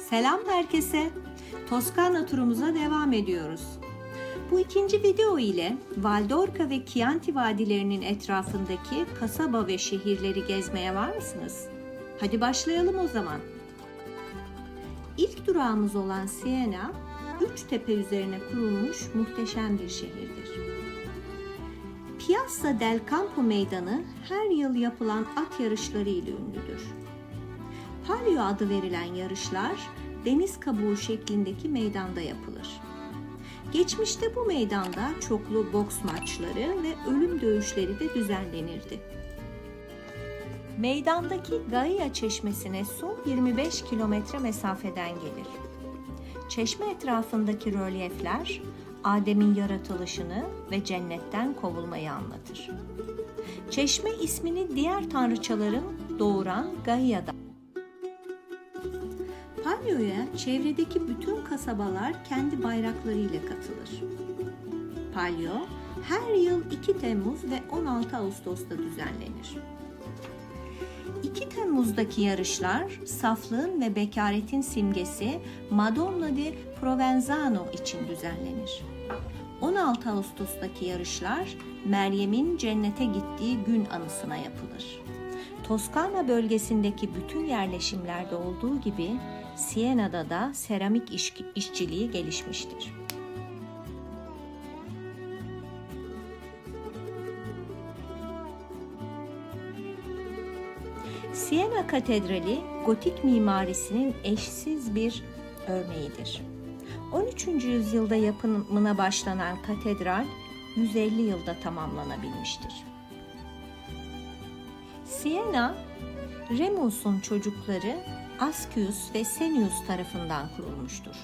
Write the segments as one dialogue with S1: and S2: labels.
S1: Selam herkese. Toskana turumuza devam ediyoruz. Bu ikinci video ile Valdorca ve Chianti vadilerinin etrafındaki kasaba ve şehirleri gezmeye var mısınız? Hadi başlayalım o zaman. İlk durağımız olan Siena, 3 tepe üzerine kurulmuş muhteşem bir şehirdir. Piazza del Campo meydanı her yıl yapılan at yarışları ile ünlüdür. Palio adı verilen yarışlar deniz kabuğu şeklindeki meydanda yapılır. Geçmişte bu meydanda çoklu boks maçları ve ölüm dövüşleri de düzenlenirdi. Meydandaki Gaia çeşmesine su 25 kilometre mesafeden gelir. Çeşme etrafındaki rölyefler Adem'in yaratılışını ve cennetten kovulmayı anlatır. Çeşme ismini diğer tanrıçaların doğuran Gaia'dan. Palio'ya çevredeki bütün kasabalar kendi bayraklarıyla katılır. Palio her yıl 2 Temmuz ve 16 Ağustos'ta düzenlenir. 2 Temmuz'daki yarışlar saflığın ve bekaretin simgesi Madonna di Provenzano için düzenlenir. 16 Ağustos'taki yarışlar Meryem'in cennete gittiği gün anısına yapılır. Toskana bölgesindeki bütün yerleşimlerde olduğu gibi Siena'da da seramik işçiliği gelişmiştir. Siena Katedrali, gotik mimarisinin eşsiz bir örneğidir. 13. yüzyılda yapımına başlanan katedral 150 yılda tamamlanabilmiştir. Siena, Remus'un çocukları Ascius ve Senius tarafından kurulmuştur.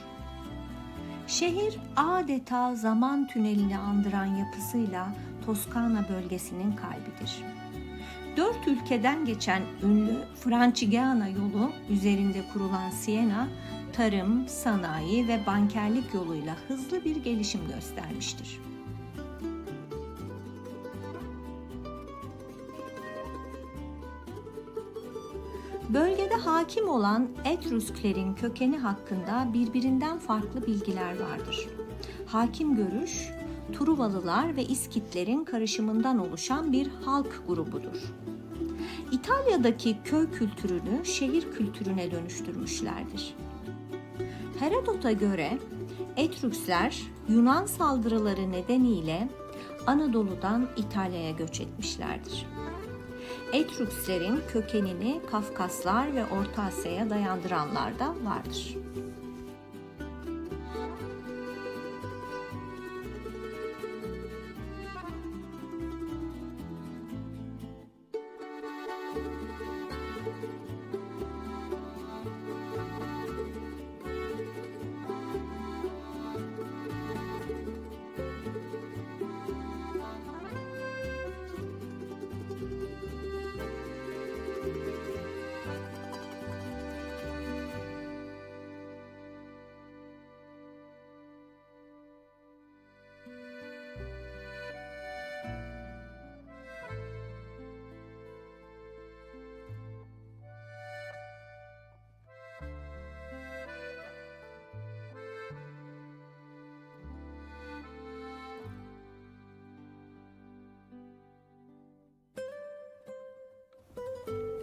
S1: Şehir adeta zaman tünelini andıran yapısıyla Toskana bölgesinin kalbidir. 4 ülkeden geçen ünlü Francigena yolu üzerinde kurulan Siena, tarım, sanayi ve bankerlik yoluyla hızlı bir gelişim göstermiştir. Bölgede hakim olan Etrusklerin kökeni hakkında birbirinden farklı bilgiler vardır. Hakim görüş, Truvalılar ve İskitlerin karışımından oluşan bir halk grubudur. İtalya'daki köy kültürünü şehir kültürüne dönüştürmüşlerdir. Herodot'a göre Etruskler Yunan saldırıları nedeniyle Anadolu'dan İtalya'ya göç etmişlerdir. Etrusklerin kökenini Kafkaslar ve Orta Asya'ya dayandıranlar da vardır.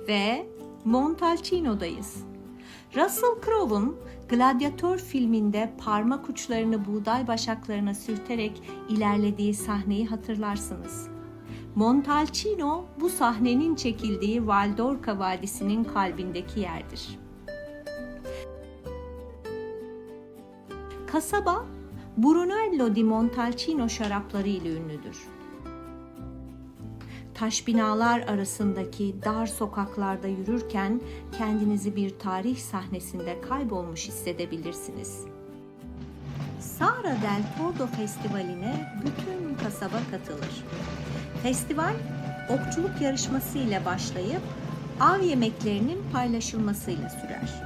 S1: Ve Montalcino'dayız. Russell Crowe'un Gladiator filminde parmak uçlarını buğday başaklarına sürterek ilerlediği sahneyi hatırlarsınız. Montalcino bu sahnenin çekildiği Valdorca Vadisi'nin kalbindeki yerdir. Kasaba, Brunello di Montalcino şarapları ile ünlüdür. Taş binalar arasındaki dar sokaklarda yürürken kendinizi bir tarih sahnesinde kaybolmuş hissedebilirsiniz. Sara del Tordo Festivali'ne bütün kasaba katılır. Festival, okçuluk yarışması ile başlayıp av yemeklerinin paylaşılmasıyla sürer.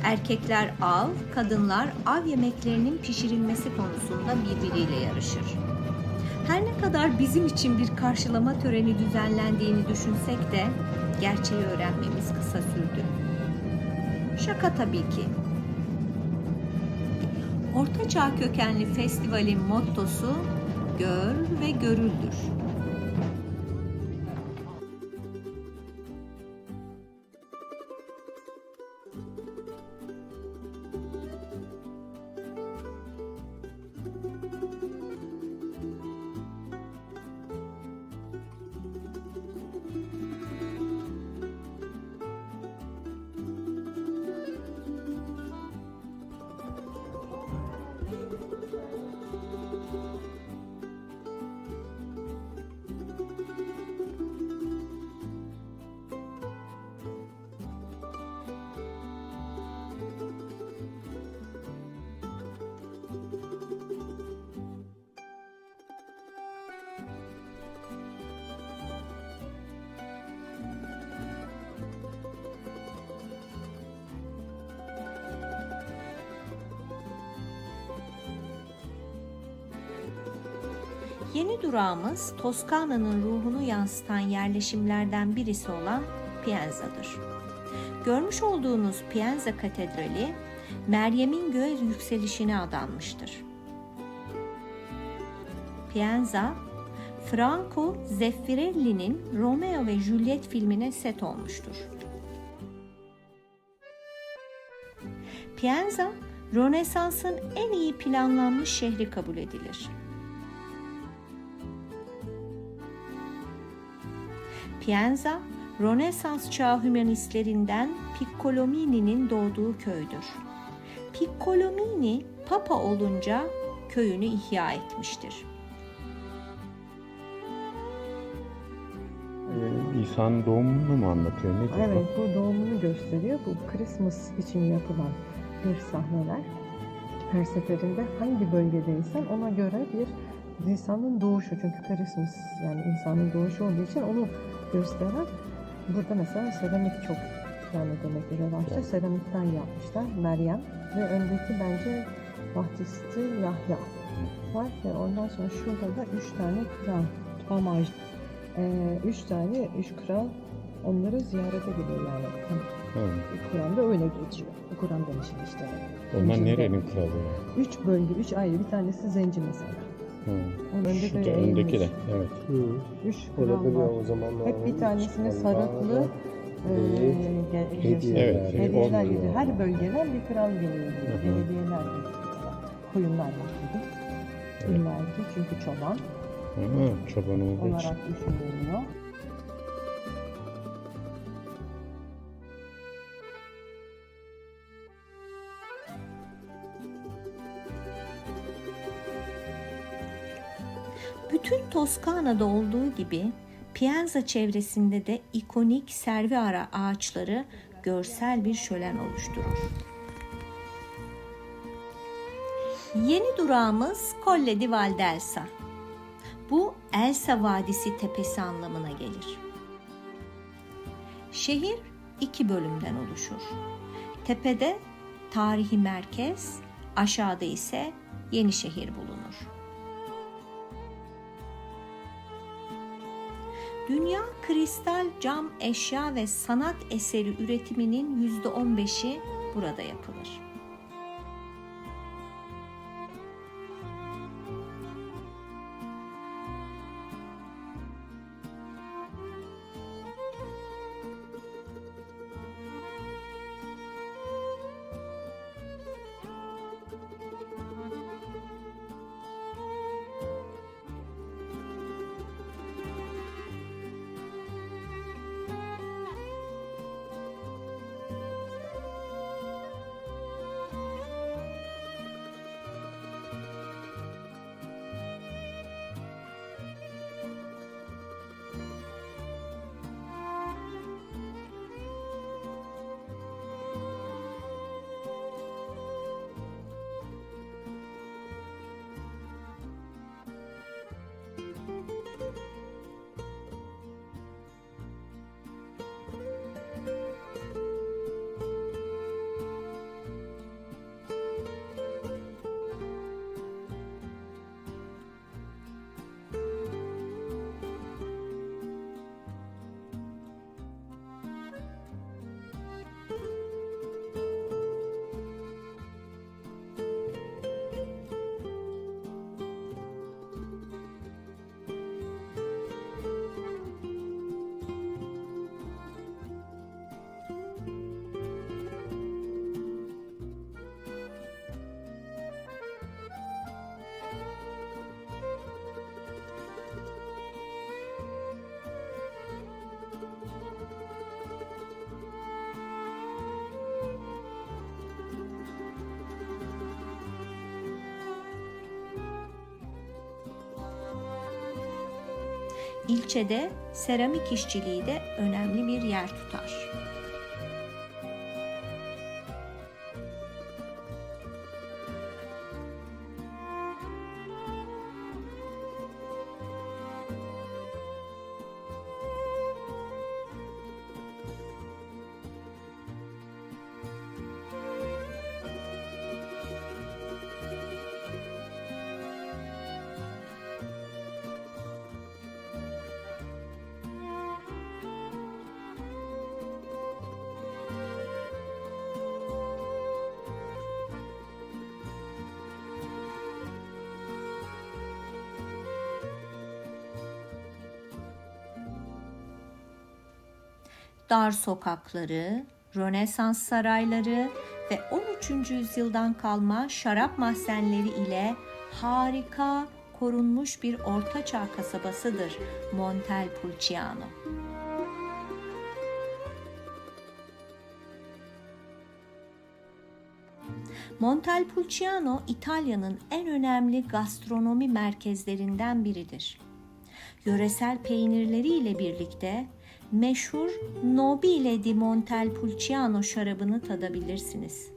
S1: Erkekler av, kadınlar av yemeklerinin pişirilmesi konusunda birbiriyle yarışır. Her ne kadar bizim için bir karşılama töreni düzenlendiğini düşünsek de gerçeği öğrenmemiz kısa sürdü. Şaka tabii ki. Ortaçağ kökenli festivalin mottosu "Gör ve görüldür". Yeni durağımız Toskana'nın ruhunu yansıtan yerleşimlerden birisi olan Pienza'dır. Görmüş olduğunuz Pienza Katedrali, Meryem'in göğe yükselişine adanmıştır. Pienza, Franco Zeffirelli'nin Romeo ve Juliet filmine set olmuştur. Pienza, Rönesans'ın en iyi planlanmış şehri kabul edilir. Pienza, Rönesans çağı hümanistlerinden Piccolomini'nin doğduğu köydür. Piccolomini, Papa olunca köyünü ihya etmiştir.
S2: İsa'nın doğumunu mu anlatıyor? Ne diyor?
S3: Evet, bu doğumunu gösteriyor. Bu Christmas için yapılan bir sahneler. Her seferinde hangi bölgedeysen ona göre bir insanın doğuşu. Çünkü Christmas yani insanın doğuşu olduğu için onu gösteren. Burada mesela seramik çok yani demek ki revaçta. Evet. Seramikten yapmışlar. Meryem ve öndeki bence Vahdisti Yahya var. Ve ondan sonra şurada da 3 tane kral. Amaj. 3 kral onları ziyarete gidiyor yani. Kur'an'da öyle geçiyor. Kur'an demişim işte.
S2: Onlar nerenin kralı yani?
S3: 3 bölge, 3 ayrı. Bir tanesi zenci mesela.
S2: Öndeki de, evet.
S3: 3 kral var.
S4: O zaman
S3: hep bir tanesine sarıklı hediyeler geliyor. Her bölgeden bir kral geliyor. Hediyeler geliyor. Koyunlar var gibi. İllaki çünkü çoban.
S2: Çoban olduğu için.
S3: Olarak düşünülüyor.
S1: Bütün Toskana'da olduğu gibi Pienza çevresinde de ikonik serviara ağaçları görsel bir şölen oluşturur. Yeni durağımız Colle di Valdelsa. Bu Elsa Vadisi tepesi anlamına gelir. Şehir 2 bölümden oluşur. Tepede tarihi merkez, aşağıda ise yeni şehir bulunur. Dünya kristal, cam, eşya ve sanat eseri üretiminin %15'i burada yapılır. İlçede seramik işçiliği de önemli bir yer tutar. Dar sokakları, Rönesans sarayları ve 13. yüzyıldan kalma şarap mahzenleri ile harika korunmuş bir ortaçağ kasabasıdır Montepulciano. Montepulciano, İtalya'nın en önemli gastronomi merkezlerinden biridir. Yöresel peynirleriyle birlikte meşhur Nobile di Montepulciano şarabını tadabilirsiniz.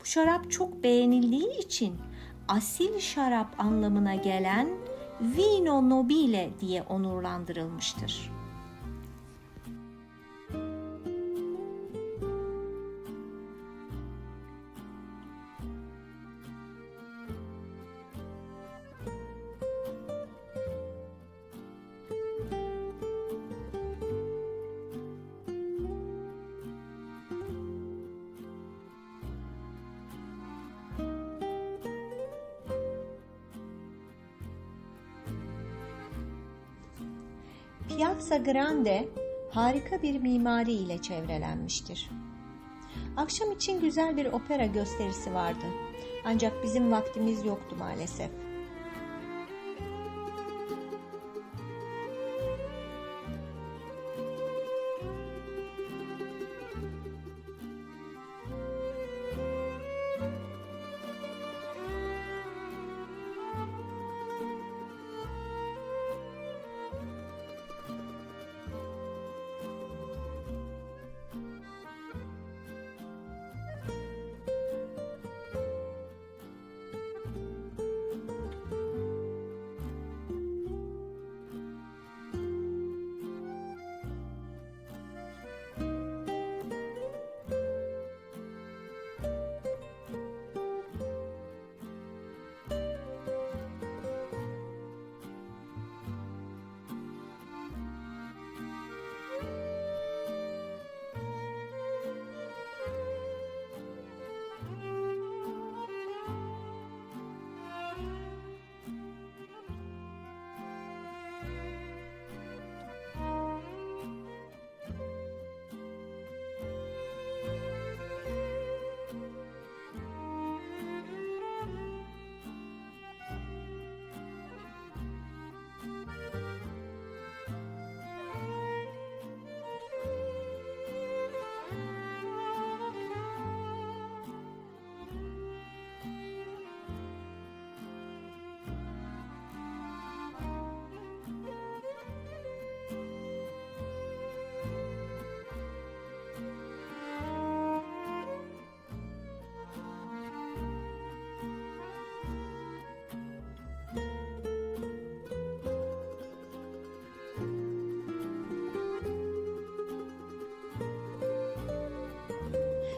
S1: Bu şarap çok beğenildiği için asil şarap anlamına gelen Vino Nobile diye onurlandırılmıştır. Piazza Grande harika bir mimari ile çevrelenmiştir. Akşam için güzel bir opera gösterisi vardı. Ancak bizim vaktimiz yoktu maalesef.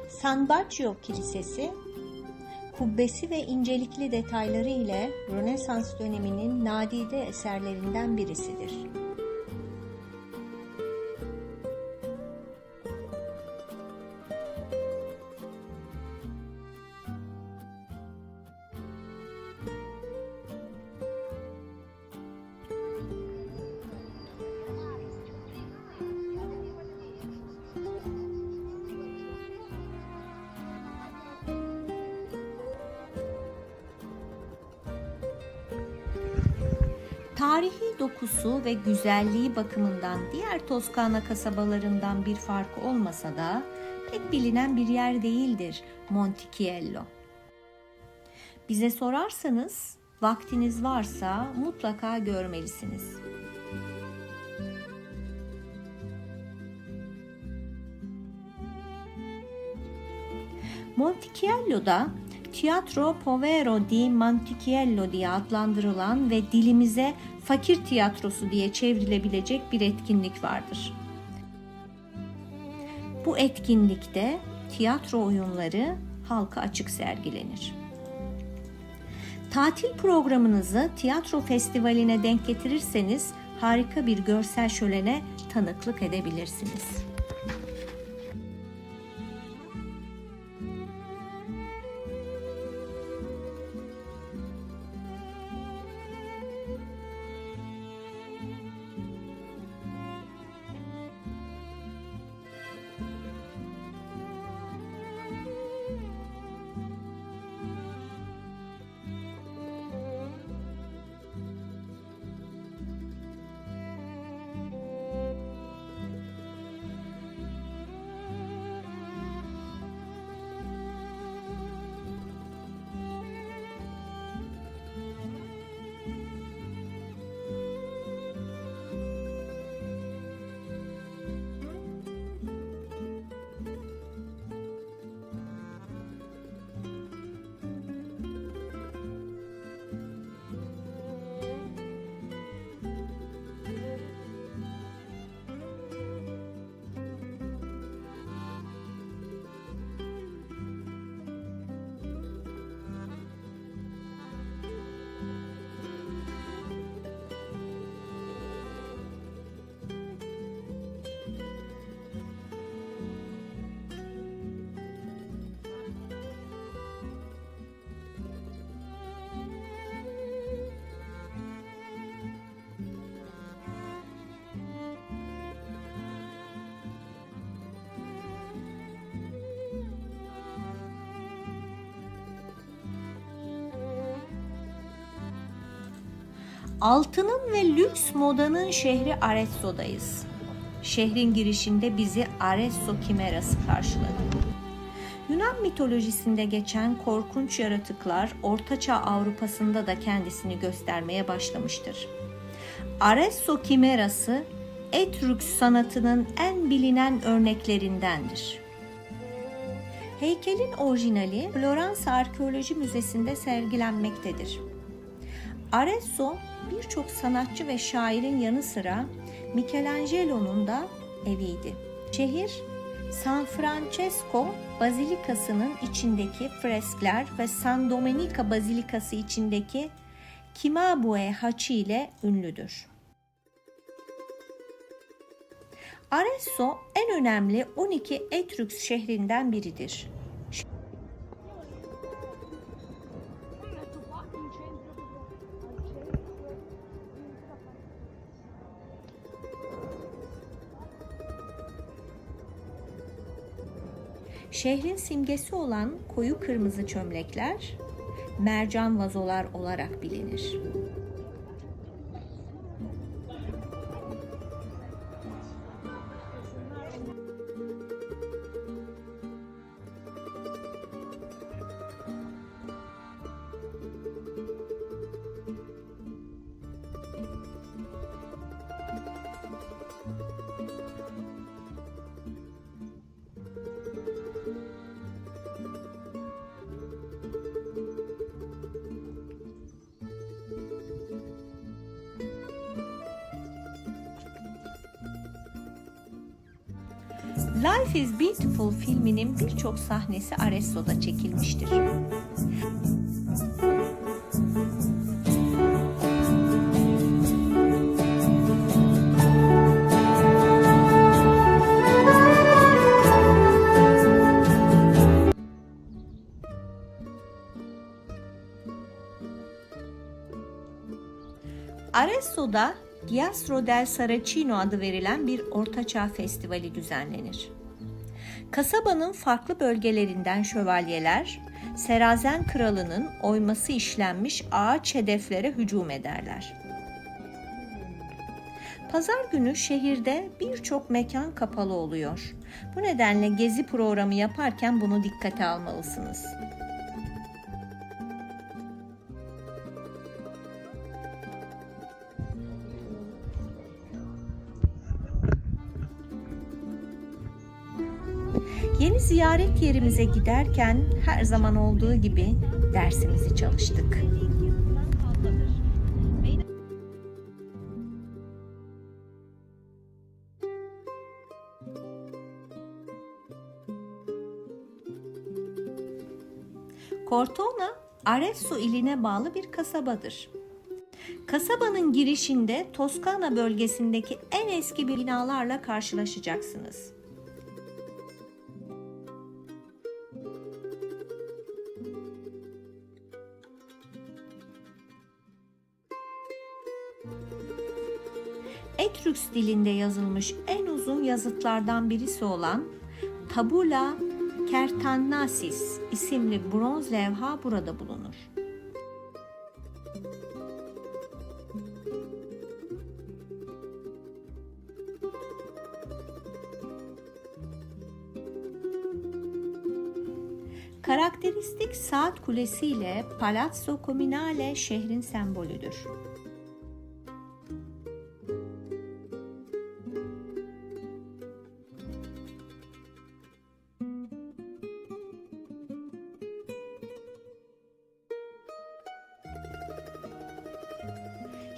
S1: San Baccio Kilisesi, kubbesi ve incelikli detayları ile Rönesans döneminin nadide eserlerinden birisidir. Tarihi dokusu ve güzelliği bakımından diğer Toskana kasabalarından bir farkı olmasa da pek bilinen bir yer değildir Montichiello. Bize sorarsanız vaktiniz varsa mutlaka görmelisiniz. Monticello'da Teatro Povero di Monticello diye adlandırılan ve dilimize fakir tiyatrosu diye çevrilebilecek bir etkinlik vardır. Bu etkinlikte tiyatro oyunları halka açık sergilenir. Tatil programınızı tiyatro festivaline denk getirirseniz harika bir görsel şölene tanıklık edebilirsiniz. Altının ve lüks modanın şehri Arezzo'dayız. Şehrin girişinde bizi Arezzo Kimerası karşıladı. Yunan mitolojisinde geçen korkunç yaratıklar Ortaçağ Avrupa'sında da kendisini göstermeye başlamıştır. Arezzo Kimerası, Etrüks sanatının en bilinen örneklerindendir. Heykelin orijinali Floransa Arkeoloji Müzesi'nde sergilenmektedir. Arezzo birçok sanatçı ve şairin yanı sıra Michelangelo'nun da eviydi. Şehir, San Francesco Bazilikası'nın içindeki freskler ve San Domenica Bazilikası içindeki Cimabue haçı ile ünlüdür. Arezzo en önemli 12 Etrüks şehrinden biridir. Şehrin simgesi olan koyu kırmızı çömlekler, mercan vazolar olarak bilinir. Life is Beautiful filminin birçok sahnesi Arezzo'da çekilmiştir. Arezzo'da Teatro del Saracino adı verilen bir Ortaçağ Festivali düzenlenir. Kasabanın farklı bölgelerinden şövalyeler, Serazen Kralı'nın oyması işlenmiş ağaç hedeflere hücum ederler. Pazar günü şehirde birçok mekan kapalı oluyor. Bu nedenle gezi programı yaparken bunu dikkate almalısınız. Yeni ziyaret yerimize giderken her zaman olduğu gibi dersimizi çalıştık. Cortona, Arezzo iline bağlı bir kasabadır. Kasabanın girişinde Toskana bölgesindeki en eski binalarla karşılaşacaksınız. Etrüks dilinde yazılmış en uzun yazıtlardan birisi olan Tabula Kertannasis isimli bronz levha burada bulunur. Karakteristik saat kulesi ile Palazzo Comunale şehrin sembolüdür.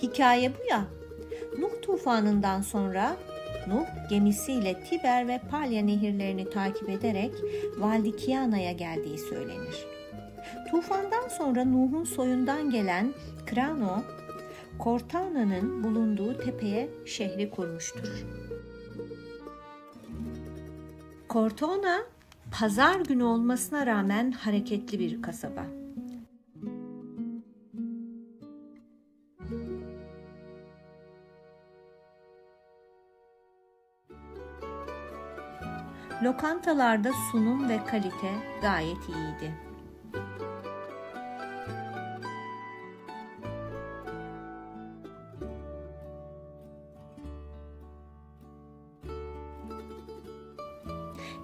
S1: Hikaye bu ya. Nuh tufanından sonra Nuh gemisiyle Tiber ve Palya nehirlerini takip ederek Valdikiana'ya geldiği söylenir. Tufandan sonra Nuh'un soyundan gelen Krano, Cortana'nın bulunduğu tepeye şehri kurmuştur. Cortona, pazar günü olmasına rağmen hareketli bir kasaba. Lokantalarda sunum ve kalite gayet iyiydi.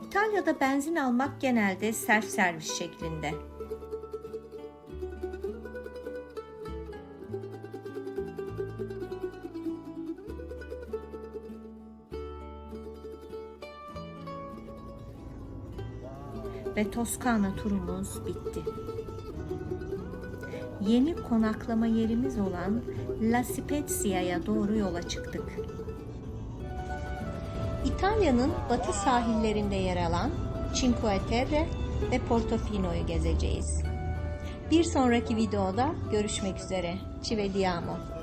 S1: İtalya'da benzin almak genelde self servis şeklinde. Ve Toskana turumuz bitti. Yeni konaklama yerimiz olan La Spezia'ya doğru yola çıktık. İtalya'nın batı sahillerinde yer alan Cinque Terre ve Portofino'yu gezeceğiz. Bir sonraki videoda görüşmek üzere. Ci vediamo.